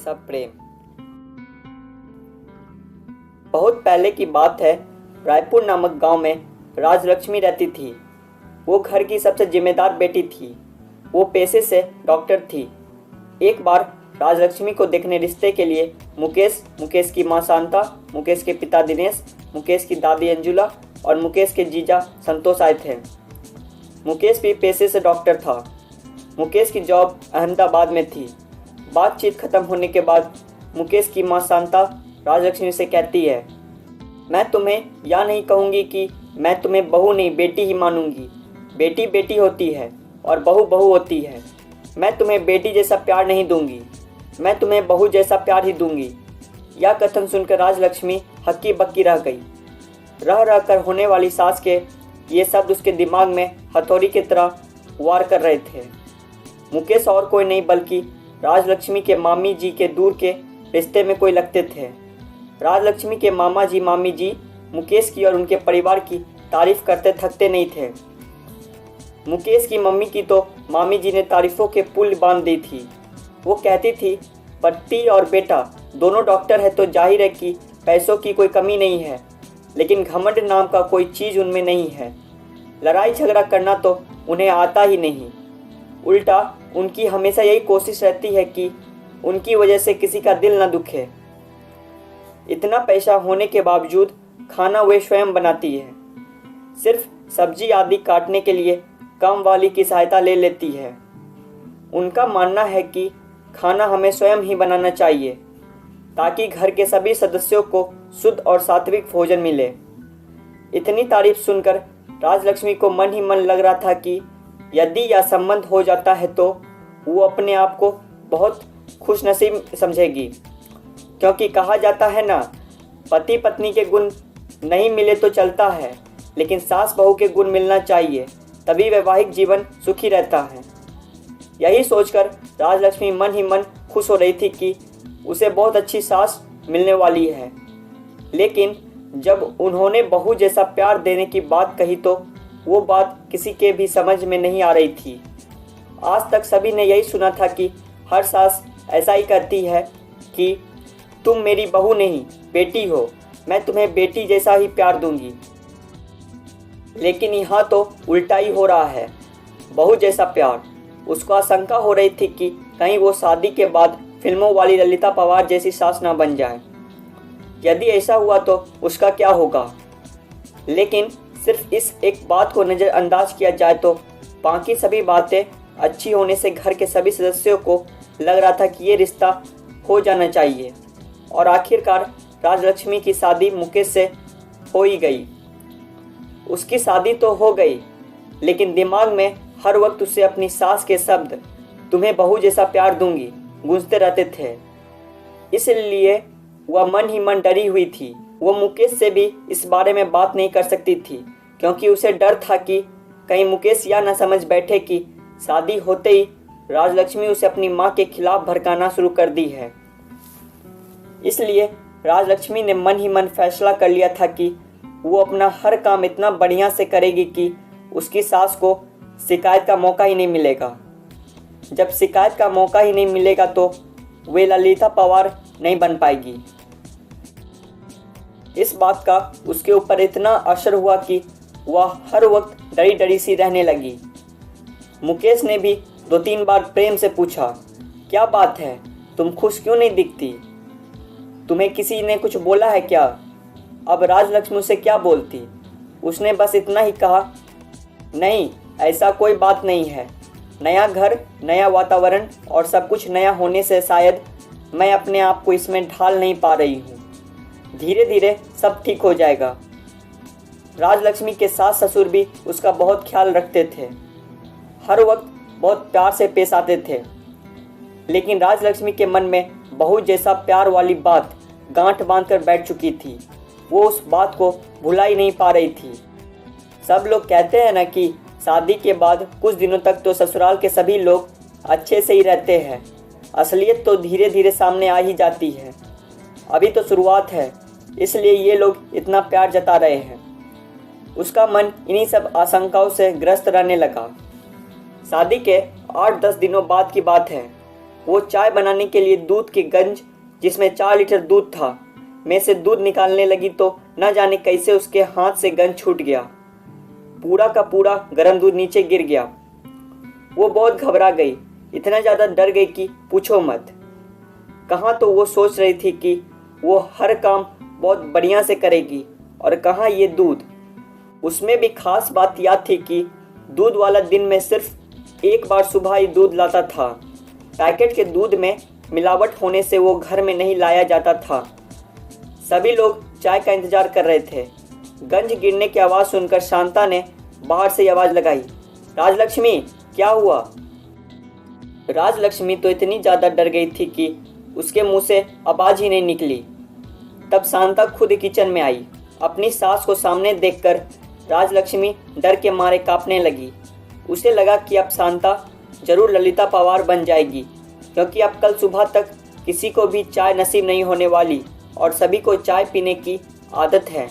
जैसा प्रेम। बहुत पहले की बात है। रायपुर नामक गांव में राजलक्ष्मी रहती थी। वो घर की सबसे जिम्मेदार बेटी थी। वो पेशे से डॉक्टर थी। एक बार राजलक्ष्मी को देखने रिश्ते के लिए मुकेश की मां शांता, मुकेश के पिता दिनेश, मुकेश की दादी अंजुला और मुकेश के जीजा संतोष आए थे। मुकेश भी पेशे से डॉक्टर था। मुकेश की जॉब अहमदाबाद में थी। बातचीत खत्म होने के बाद मुकेश की मां शांता राजलक्ष्मी से कहती है, मैं तुम्हें या नहीं कहूँगी कि मैं तुम्हें बहू नहीं बेटी ही मानूंगी। बेटी बेटी होती है और बहू बहू होती है। मैं तुम्हें बेटी जैसा प्यार नहीं दूंगी, मैं तुम्हें बहू जैसा प्यार ही दूंगी। यह कथन सुनकर राजलक्ष्मी हक्की बक्की रह गई। रह रह कर होने वाली सास के ये शब्द उसके दिमाग में हथौड़ी की तरह वार कर रहे थे। मुकेश और कोई नहीं बल्कि राजलक्ष्मी के मामी जी के दूर के रिश्ते में कोई लगते थे। राजलक्ष्मी के मामी जी मुकेश की और उनके परिवार की तारीफ करते थकते नहीं थे। मुकेश की मम्मी की तो मामी जी ने तारीफों के पुल बांध दी थी। वो कहती थी, पति और बेटा दोनों डॉक्टर है तो जाहिर है कि पैसों की कोई कमी नहीं है, लेकिन घमंड नाम का कोई चीज़ उनमें नहीं है। लड़ाई झगड़ा करना तो उन्हें आता ही नहीं। उल्टा उनकी हमेशा यही कोशिश रहती है कि उनकी वजह से किसी का दिल न दुखे। इतना पैसा होने के बावजूद खाना वे स्वयं बनाती है। सिर्फ सब्जी आदि काटने के लिए काम वाली की सहायता ले लेती है। उनका मानना है कि खाना हमें स्वयं ही बनाना चाहिए ताकि घर के सभी सदस्यों को शुद्ध और सात्विक भोजन मिले। इतनी तारीफ सुनकर राजलक्ष्मी को मन ही मन लग रहा था कि यदि यह संबंध हो जाता है तो वो अपने आप को बहुत खुशनसीब समझेगी, क्योंकि कहा जाता है ना, पति पत्नी के गुण नहीं मिले तो चलता है, लेकिन सास बहू के गुण मिलना चाहिए, तभी वैवाहिक जीवन सुखी रहता है। यही सोचकर राजलक्ष्मी मन ही मन खुश हो रही थी कि उसे बहुत अच्छी सास मिलने वाली है। लेकिन जब उन्होंने बहू जैसा प्यार देने की बात कही तो वो बात किसी के भी समझ में नहीं आ रही थी। आज तक सभी ने यही सुना था कि हर सास ऐसा ही कहती है कि तुम मेरी बहू नहीं बेटी हो, मैं तुम्हें बेटी जैसा ही प्यार दूंगी। लेकिन यहाँ तो उल्टा ही हो रहा है, बहू जैसा प्यार। उसको आशंका हो रही थी कि कहीं वो शादी के बाद फिल्मों वाली ललिता पवार जैसी सास ना बन जाए। यदि ऐसा हुआ तो उसका क्या होगा। लेकिन सिर्फ इस एक बात को नज़रअंदाज किया जाए तो बाकी सभी बातें अच्छी होने से घर के सभी सदस्यों को लग रहा था कि ये रिश्ता हो जाना चाहिए। और आखिरकार राजलक्ष्मी की शादी मुकेश से हो ही गई। उसकी शादी तो हो गई, लेकिन दिमाग में हर वक्त उसे अपनी सास के शब्द, तुम्हें बहू जैसा प्यार दूंगी, गूंजते रहते थे। इसलिए वह मन ही मन डरी हुई थी। वो मुकेश से भी इस बारे में बात नहीं कर सकती थी, क्योंकि उसे डर था कि कहीं मुकेश यह न समझ बैठे कि शादी होते ही राजलक्ष्मी उसे अपनी माँ के खिलाफ भड़काना शुरू कर दी है। इसलिए राजलक्ष्मी ने मन ही मन फैसला कर लिया था कि वो अपना हर काम इतना बढ़िया से करेगी कि उसकी सास को शिकायत का मौका ही नहीं मिलेगा। जब शिकायत का मौका ही नहीं मिलेगा तो वे ललिता पवार नहीं बन पाएगी। इस बात का उसके ऊपर इतना असर हुआ कि वह हर वक्त डरी डरी सी रहने लगी। मुकेश ने भी 2-3 बार प्रेम से पूछा, क्या बात है, तुम खुश क्यों नहीं दिखती? तुम्हें किसी ने कुछ बोला है क्या? अब राजलक्ष्मी उसे क्या बोलती। उसने बस इतना ही कहा, नहीं ऐसा कोई बात नहीं है। नया घर, नया वातावरण और सब कुछ नया होने से शायद मैं अपने आप को इसमें ढाल नहीं पा रही हूँ। धीरे धीरे सब ठीक हो जाएगा। राजलक्ष्मी के सास ससुर भी उसका बहुत ख्याल रखते थे, हर वक्त बहुत प्यार से पेश आते थे। लेकिन राजलक्ष्मी के मन में बहू जैसा प्यार वाली बात गांठ बांधकर बैठ चुकी थी। वो उस बात को भुला ही नहीं पा रही थी। सब लोग कहते हैं ना कि शादी के बाद कुछ दिनों तक तो ससुराल के सभी लोग अच्छे से ही रहते हैं, असलियत तो धीरे धीरे सामने आ ही जाती है। अभी तो शुरुआत है, इसलिए ये लोग इतना प्यार जता रहे हैं। उसका मन इन्हीं सब आशंकाओं से ग्रस्त रहने लगा। शादी के 8-10 दिनों बाद की बात है। वो चाय बनाने के लिए दूध के गंज जिसमें 4 लीटर दूध था में से दूध निकालने लगी तो न जाने कैसे उसके हाथ से गंज छूट गया। पूरा का पूरा गर्म दूध नीचे गिर गया। वो बहुत घबरा गई, इतना ज़्यादा डर गई कि पूछो मत। कहाँ तो वो सोच रही थी कि वो हर काम बहुत बढ़िया से करेगी और कहाँ ये दूध। उसमें भी खास बात याद थी कि दूध वाला दिन में सिर्फ एक बार सुबह ही दूध लाता था। पैकेट के दूध में मिलावट होने से वो घर में नहीं लाया जाता था। सभी लोग चाय का इंतजार कर रहे थे। गंज गिरने की आवाज़ सुनकर शांता ने बाहर से आवाज़ लगाई, राजलक्ष्मी क्या हुआ? राजलक्ष्मी तो इतनी ज़्यादा डर गई थी कि उसके मुंह से आवाज़ ही नहीं निकली। तब शांता खुद किचन में आई। अपनी सास को सामने देखकर राजलक्ष्मी डर के मारे कांपने लगी। उसे लगा कि अब शांता जरूर ललिता पवार बन जाएगी, क्योंकि अब कल सुबह तक किसी को भी चाय नसीब नहीं होने वाली और सभी को चाय पीने की आदत है।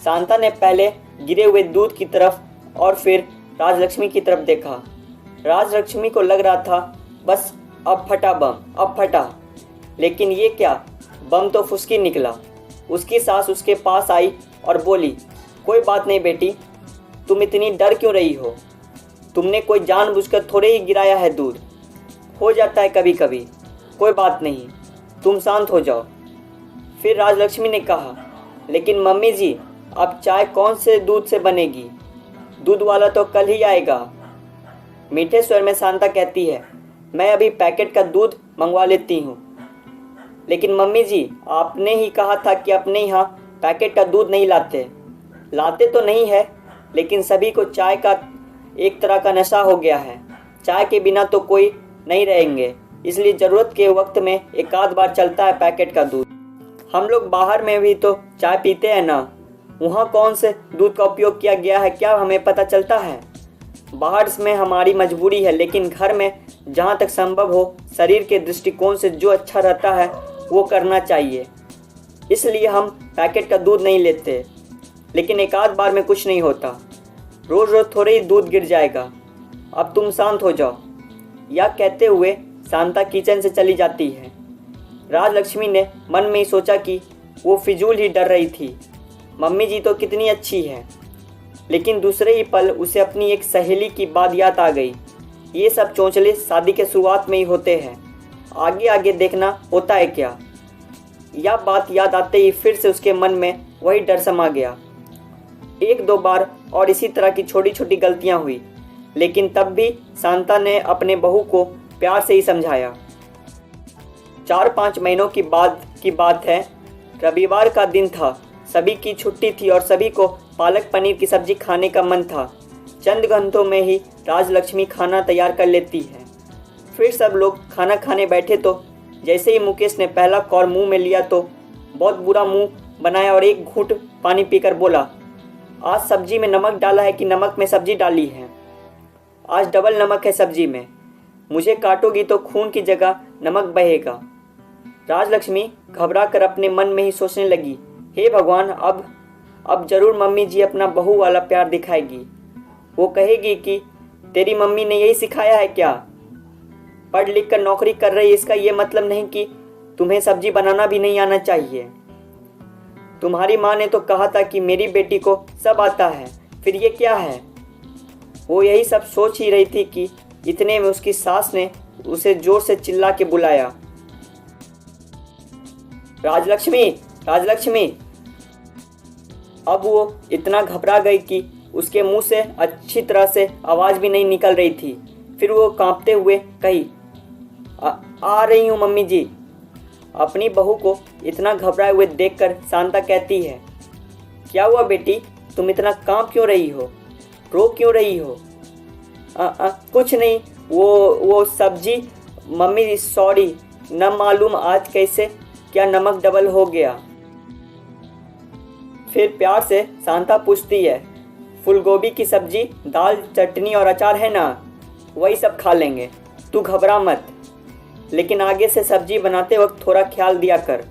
शांता ने पहले गिरे हुए दूध की तरफ और फिर राजलक्ष्मी की तरफ देखा। राजलक्ष्मी को लग रहा था बस अब फटा बम, अब फटा। लेकिन ये क्या, बम तो फुसकी निकला। उसकी सास उसके पास आई और बोली, कोई बात नहीं बेटी, तुम इतनी डर क्यों रही हो? तुमने कोई जानबूझकर थोड़े ही गिराया है दूध, हो जाता है कभी कभी, कोई बात नहीं, तुम शांत हो जाओ। फिर राजलक्ष्मी ने कहा, लेकिन मम्मी जी अब चाय कौन से दूध से बनेगी? दूध वाला तो कल ही आएगा। मीठे स्वर में शांता कहती है, मैं अभी पैकेट का दूध मंगवा लेती हूँ। लेकिन मम्मी जी आपने ही कहा था कि अपने यहाँ पैकेट का दूध नहीं लाते। लाते तो नहीं है, लेकिन सभी को चाय का एक तरह का नशा हो गया है। चाय के बिना तो कोई नहीं रहेंगे, इसलिए ज़रूरत के वक्त में एक आध बार चलता है पैकेट का दूध। हम लोग बाहर में भी तो चाय पीते हैं ना, वहाँ कौन से दूध का उपयोग किया गया है क्या हमें पता चलता है? बाहर में हमारी मजबूरी है, लेकिन घर में जहाँ तक संभव हो शरीर के दृष्टिकोण से जो अच्छा रहता है वो करना चाहिए। इसलिए हम पैकेट का दूध नहीं लेते, लेकिन एक आध बार में कुछ नहीं होता। रोज़ रोज़ थोड़े ही दूध गिर जाएगा, अब तुम शांत हो जाओ। यह कहते हुए शांता किचन से चली जाती है। राजलक्ष्मी ने मन में ही सोचा कि वो फिजूल ही डर रही थी, मम्मी जी तो कितनी अच्छी है। लेकिन दूसरे ही पल उसे अपनी एक सहेली की बात याद आ गई। ये सब चौंचले शादी के शुरुआत में ही होते हैं, आगे आगे देखना होता है क्या? यह बात याद आते ही फिर से उसके मन में वही डर समा गया। एक दो बार और इसी तरह की छोटी छोटी गलतियां हुई, लेकिन तब भी शांता ने अपने बहू को प्यार से ही समझाया। 4-5 महीनों की बात है। रविवार का दिन था, सभी की छुट्टी थी और सभी को पालक पनीर की सब्जी खाने का मन था। चंद घंटों में ही राजलक्ष्मी खाना तैयार कर लेती है। फिर सब लोग खाना खाने बैठे तो जैसे ही मुकेश ने पहला कौर मुंह में लिया तो बहुत बुरा मुंह बनाया और एक घूंट पानी पीकर बोला, आज सब्जी में नमक डाला है कि नमक में सब्जी डाली है? आज डबल नमक है सब्जी में, मुझे काटोगी तो खून की जगह नमक बहेगा। राजलक्ष्मी घबरा कर अपने मन में ही सोचने लगी, हे भगवान, अब जरूर मम्मी जी अपना बहू वाला प्यार दिखाएगी। वो कहेगी कि तेरी मम्मी ने यही सिखाया है क्या? पढ़ लिख कर नौकरी कर रही, इसका ये मतलब नहीं कि तुम्हें सब्जी बनाना भी नहीं आना चाहिए। तुम्हारी माँ ने तो कहा था कि मेरी बेटी को सब आता है, फिर ये क्या है? वो यही सब सोच ही रही थी कि इतने में उसकी सास ने उसे जोर से चिल्ला के बुलाया, राजलक्ष्मी, राजलक्ष्मी। अब वो इतना घबरा गई कि उसके मुंह से अच्छी तरह से आवाज़ भी नहीं निकल रही थी। फिर वो कांपते हुए कही, आ रही हूँ मम्मी जी। अपनी बहू को इतना घबराए हुए देखकर शांता कहती है, क्या हुआ बेटी, तुम इतना कांप क्यों रही हो, रो क्यों रही हो? कुछ नहीं, वो सब्जी, मम्मी सॉरी, न मालूम आज कैसे क्या नमक डबल हो गया। फिर प्यार से शांता पूछती है, फूलगोभी की सब्जी, दाल, चटनी और अचार है ना? वही सब खा लेंगे, तू घबरा मत, लेकिन आगे से सब्जी बनाते वक्त थोड़ा ख्याल दिया कर।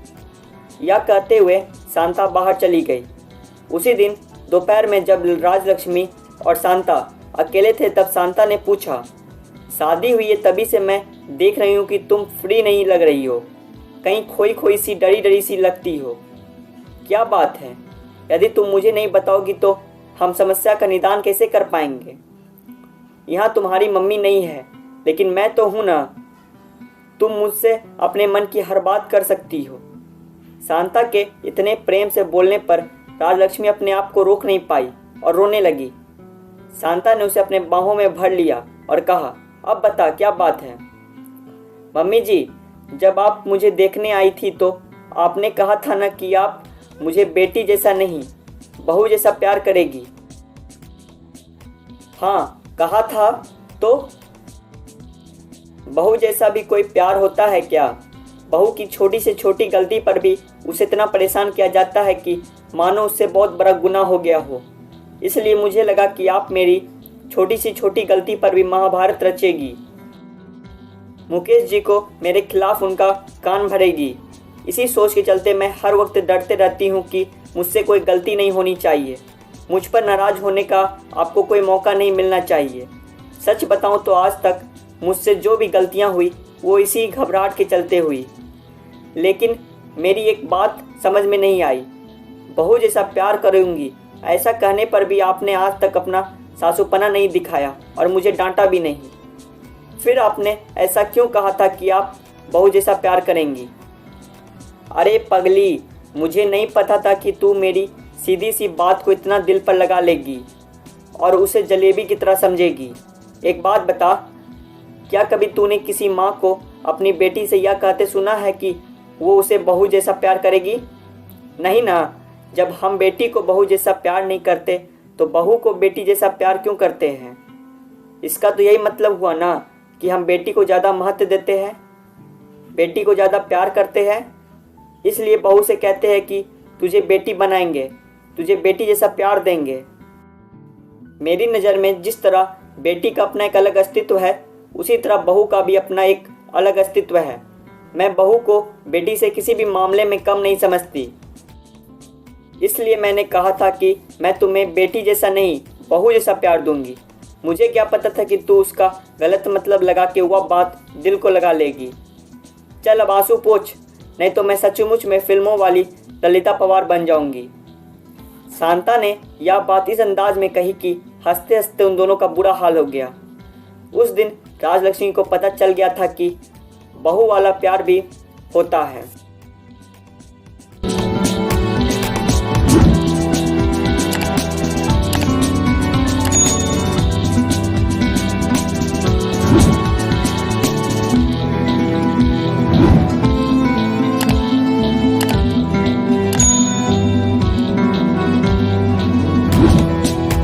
यह कहते हुए शांता बाहर चली गई। उसी दिन दोपहर में जब राजलक्ष्मी और शांता अकेले थे तब शांता ने पूछा, शादी हुई है तभी से मैं देख रही हूँ कि तुम फ्री नहीं लग रही हो, कहीं खोई खोई सी डरी डरी सी लगती हो। क्या बात है? यदि तुम मुझे नहीं बताओगी तो हम समस्या का निदान कैसे कर पाएंगे? यहाँ तुम्हारी मम्मी नहीं है, लेकिन मैं तो हूँ ना। तुम मुझसे अपने मन की हर बात कर सकती हो। शांता के इतने प्रेम से बोलने पर राजलक्ष्मी अपने आप को रोक नहीं पाई और रोने लगी। शांता ने उसे अपने बाहों में भर लिया और कहा, अब बता क्या बात है? मम्मी जी, जब आप मुझे देखने आई थी तो आपने कहा था ना कि आप मुझे बेटी जैसा नहीं, बहू जैसा प्यार करेगी। हाँ, कहा था। तो बहू जैसा भी कोई प्यार होता है क्या? बहू की छोटी से छोटी गलती पर भी उसे इतना परेशान किया जाता है कि मानो उससे बहुत बड़ा गुनाह हो गया हो। इसलिए मुझे लगा कि आप मेरी छोटी सी छोटी गलती पर भी महाभारत रचेगी, मुकेश जी को मेरे खिलाफ उनका कान भरेगी। इसी सोच के चलते मैं हर वक्त डरते रहती हूँ कि मुझसे कोई गलती नहीं होनी चाहिए। मुझ पर नाराज़ होने का आपको कोई मौका नहीं मिलना चाहिए। सच बताऊँ तो आज तक मुझसे जो भी गलतियाँ हुई वो इसी घबराहट के चलते हुई। लेकिन मेरी एक बात समझ में नहीं आई, बहू जैसा प्यार करूँगी ऐसा कहने पर भी आपने आज तक अपना सासूपना नहीं दिखाया और मुझे डांटा भी नहीं। फिर आपने ऐसा क्यों कहा था कि आप बहू जैसा प्यार करेंगी? अरे पगली, मुझे नहीं पता था कि तू मेरी सीधी सी बात को इतना दिल पर लगा लेगी और उसे जलेबी की तरह समझेगी। एक बात बता, क्या कभी तूने किसी माँ को अपनी बेटी से यह कहते सुना है कि वो उसे बहू जैसा प्यार करेगी? नहीं ना। जब हम बेटी को बहू जैसा प्यार नहीं करते तो बहू को बेटी जैसा प्यार क्यों करते हैं? इसका तो यही मतलब हुआ ना कि हम बेटी को ज़्यादा महत्व देते हैं, बेटी को ज़्यादा प्यार करते हैं। इसलिए बहू से कहते हैं कि तुझे बेटी बनाएंगे, तुझे बेटी जैसा प्यार देंगे। मेरी नज़र में जिस तरह बेटी का अपना एक अलग अस्तित्व है, उसी तरह बहू का भी अपना एक अलग अस्तित्व है। मैं बहू को बेटी से किसी भी मामले में कम नहीं समझती। इसलिए मैंने कहा था कि मैं तुम्हें बेटी जैसा नहीं, बहू जैसा प्यार दूंगी। मुझे क्या पता था कि तू उसका गलत मतलब लगा के वह बात दिल को लगा लेगी। चल अब आंसू पोंछ, नहीं तो मैं सचमुच में फिल्मों वाली ललिता पवार बन जाऊंगी। शांता ने यह बात इस अंदाज में कही कि हंसते हंसते उन दोनों का बुरा हाल हो गया। उस दिन राजलक्ष्मी को पता चल गया था कि बहू वाला प्यार भी होता है।